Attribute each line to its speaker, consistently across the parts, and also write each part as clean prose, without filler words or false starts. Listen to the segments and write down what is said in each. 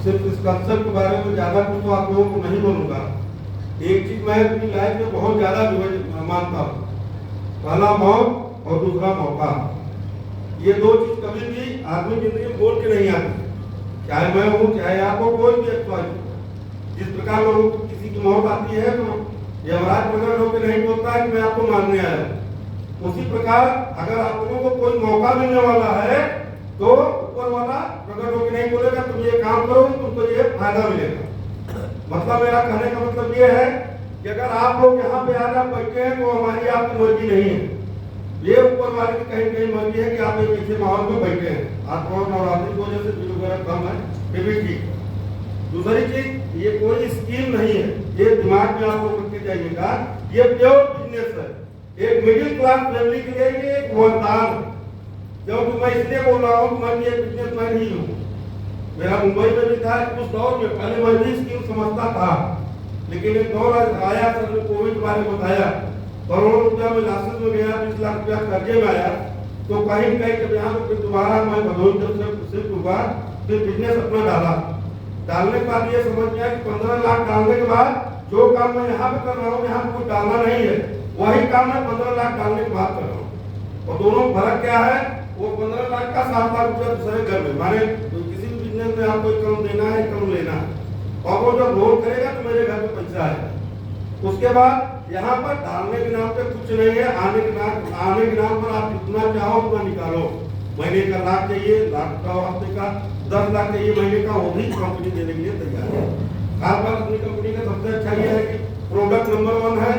Speaker 1: सिर्फ इस कंसेप्ट के बारे में ज्यादा कुछ तो आप लोगों को नहीं बोलूंगा। एक चीज मैं अपनी लाइफ में बहुत ज्यादा मानता हूँ, पहला मौत और दूसरा मौका। ये दो चीज कभी भी आदमी जिंदगी में बोल के नहीं आती, चाहे मैं हूँ चाहे आप हो, कोई भी एक्सपर्ट। जिस प्रकार लोगों को किसी की मौत आती है तो यमराज प्रकट होकर नहीं बोलता है कि मैं आपको मारने आया हूँ, उसी प्रकार अगर आप लोगों को कोई मौका मिलने वाला है तो ऊपर वाला प्रकट होकर नहीं बोलेगा तुम ये काम करो, तुमको ये फायदा मिलेगा। मतलब मेरा कहने का मतलब ये है कि अगर आप लोग यहाँ पे आज आप बैठे हैं तो हमारी आपकी मर्जी नहीं है, ये ऊपर वाले की कहीं कहीं मर्जी है कि आप एक ऐसे माहौल में बैठे हैं। आज नवरात्रि की वजह से भीड़ वगैरह कम है, फिर भी ठीक है। दूसरी चीज, ये कोई स्कीम नहीं है, ये दिमाग में आप लोग रख के जाइएगा, ये प्योर बिजनेस है। एक मिडिल क्लास फैमिली के लिए ये एक वरदान है। क्योंकि मैं इसलिए बोल रहा हूँ कि मैं ये बिजनेसमैन ही हूँ। मेरा मुंबई में भी था उस दौर में, पहले मैं भी स्कीम समझता था, लेकिन एक दौर आया, सर ने कोविड के बारे में बताया, करोड़ों रुपया में लाइसेंस में गया, 20 लाख रुपया कर्जे में आया, तो कहीं न कहीं जब यहाँ पे फिर दोबारा मैं भदोही से शिफ्ट हुआ, फिर बिजनेस अपना डाला। डालने के बाद ये समझ गया कि 15 लाख डालने के बाद जो काम मैं यहाँ पे कर रहा हूँ, यहाँ पे कुछ डालना नहीं है, वही काम मैं 15 लाख डालने के बाद कर रहा हूँ। और दोनों फर्क क्या है, वो 15 लाख का 7 लाख रुपया दूसरे घर में, माने किसी भी बिजनेस में आपको कम देना है, कम लेना है, और वो जब लोन करेगा तो मेरे घर में पैसा है। उसके बाद यहाँ पर डालने के नाम पे कुछ नहीं है, आने के नाम पर आप जितना चाहो उतना निकालो। महीने का लाख चाहिए, लाख का हफ्ते का 10 लाख चाहिए महीने का, वो भी कंपनी देने के लिए तैयार है। खासकर अपनी कंपनी का सबसे अच्छा ये है कि प्रोडक्ट नंबर 1 है,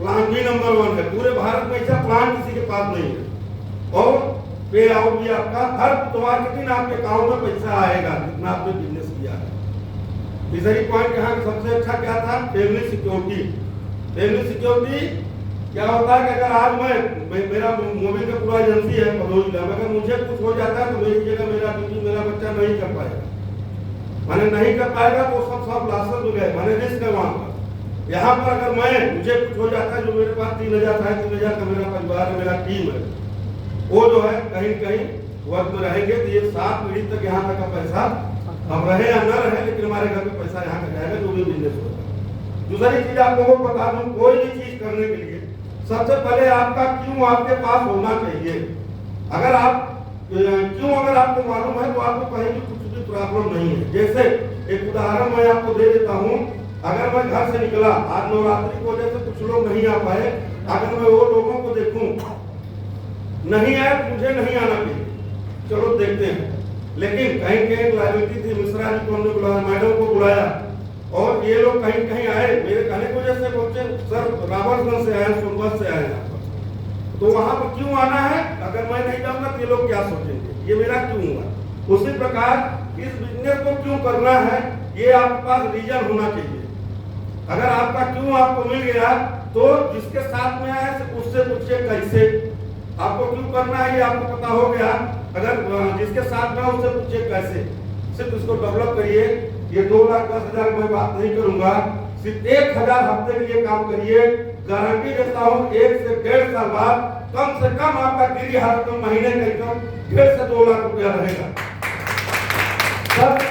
Speaker 1: प्लान भी नंबर 1 है। पूरे भारत में ऐसा प्लान किसी के पास नहीं है। और पे आउट भी आपका हर बुधवार के दिन आपके अकाउंट में पैसा आएगा जितना आपने बिजनेस किया है। तीसरी पॉइंट यहाँ का सबसे अच्छा क्या था, फैमिली सिक्योरिटी। फैमिली सिक्योरिटी क्या होता है कि अगर आज मेरा मोबाइल का पूरा एजेंसी है भदोही में, अगर मुझे कुछ हो जाता है तो मेरी जगह मेरा ड्यूटी मेरा बच्चा नहीं कर पाएगा, माने नहीं कर पाएगा तो सब लाइसेंस हो गए, माने रिस्क है वहां पर। यहाँ पर अगर मुझे कुछ हो जाता है, जो मेरे पास 3000 3,500 का मेरा परिवार है, मेरा टीम है, वो जो है कहीं कहीं वर्क में रहेंगे, तो ये 7 पीढ़ी तक यहाँ तक का पैसा हम रहे या न रहे, लेकिन हमारे घर में पैसा यहाँ का जाएगा, जो भी बिजनेस होगा। दूसरी चीज आप लोगों को बता दूं, कोई भी चीज करने के लिए सबसे पहले आपका क्यों आपके पास होना चाहिए। अगर आपको मालूम है तो आपको कहीं भी कुछ भी प्रॉब्लम नहीं है। जैसे एक उदाहरण मैं आपको दे देता हूँ, अगर मैं घर से निकला, आज नवरात्रि की वजह से कुछ लोग नहीं आ पाए, अगर मैं वो लोगों को देखूं नहीं आए तो मुझे नहीं आना चाहिए, चलो देखते हैं। लेकिन कहीं कहीं लाइबिलिटी थी, मिश्रा जी को हमने बुलाया, मैडम को बुलाया, और ये लोग कहीं कहीं आए, मेरे कहने की वजह से पहुंचे, सर रावणगंज से आए, सोनभद्र से आए यहाँ पर, तो वहां पर क्यों आना है, अगर मैं नहीं जाऊंगा तो ये लोग क्या सोचेंगे, ये मेरा क्यों हुआ। उसी प्रकार इस बिजनेस को क्यों करना है, ये आपके पास रीजन होना चाहिए। अगर आपका क्यों आपको मिल गया तो जिसके साथ में आए उससे पूछिए कैसे आपको क्यों करना है, ये आपको पता हो गया। अगर जिसके साथ में उससे पूछिए कैसे, सिर्फ उसको डेवलप करिए। ये 2,10,000 मैं बात नहीं करूंगा, सिर्फ 1,000 हफ्ते के लिए काम करिए, गारंटी देता हूँ 1 से 1.5 साल बाद कम से कम आपका गिरी हाथ में महीने का इनकम 1.5 से 2 लाख रुपया रहेगा।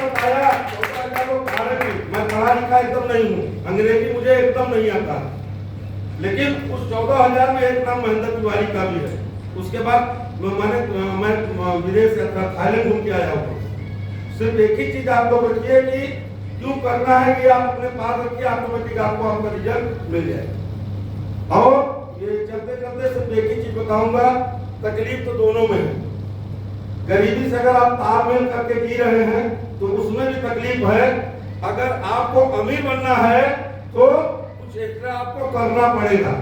Speaker 1: बताया मैं पढ़ा लिखा एकदम नहीं हूँ, अंग्रेजी मुझे एकदम नहीं आता, लेकिन उस 14,000 में एक नाम महेंद्र तिवारी का भी है। उसके बाद मैं विदेश यात्रा थाईलैंड घूम के आया हूँ। सिर्फ एक ही चीज आप लोग रखिए कि क्यों करना है, ये आप अपने पास रखिए, ऑटोमेटिक आपको आपका रिजल्ट मिल जाएगा। और ये चलते चलते सिर्फ एक ही चीज बताऊंगा, तकलीफ तो दोनों में है। गरीबी से अगर आप तालमेल करके जी रहे हैं तो उसमें भी तकलीफ है। अगर आपको अमीर बनना है तो कुछ एक्स्ट्रा आपको करना पड़ेगा,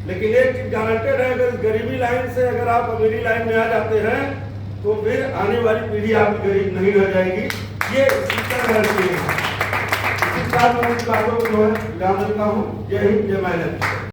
Speaker 1: लेकिन एक चीज गारंटेड है, अगर गरीबी लाइन से अगर आप अमीरी लाइन में आ जाते हैं तो फिर आने वाली पीढ़ी आपकी गरीब नहीं रह जाएगी। ये इसी साथ मैं इस बातों को जो है ध्यान देता हूँ। जय हिंद, जय माता।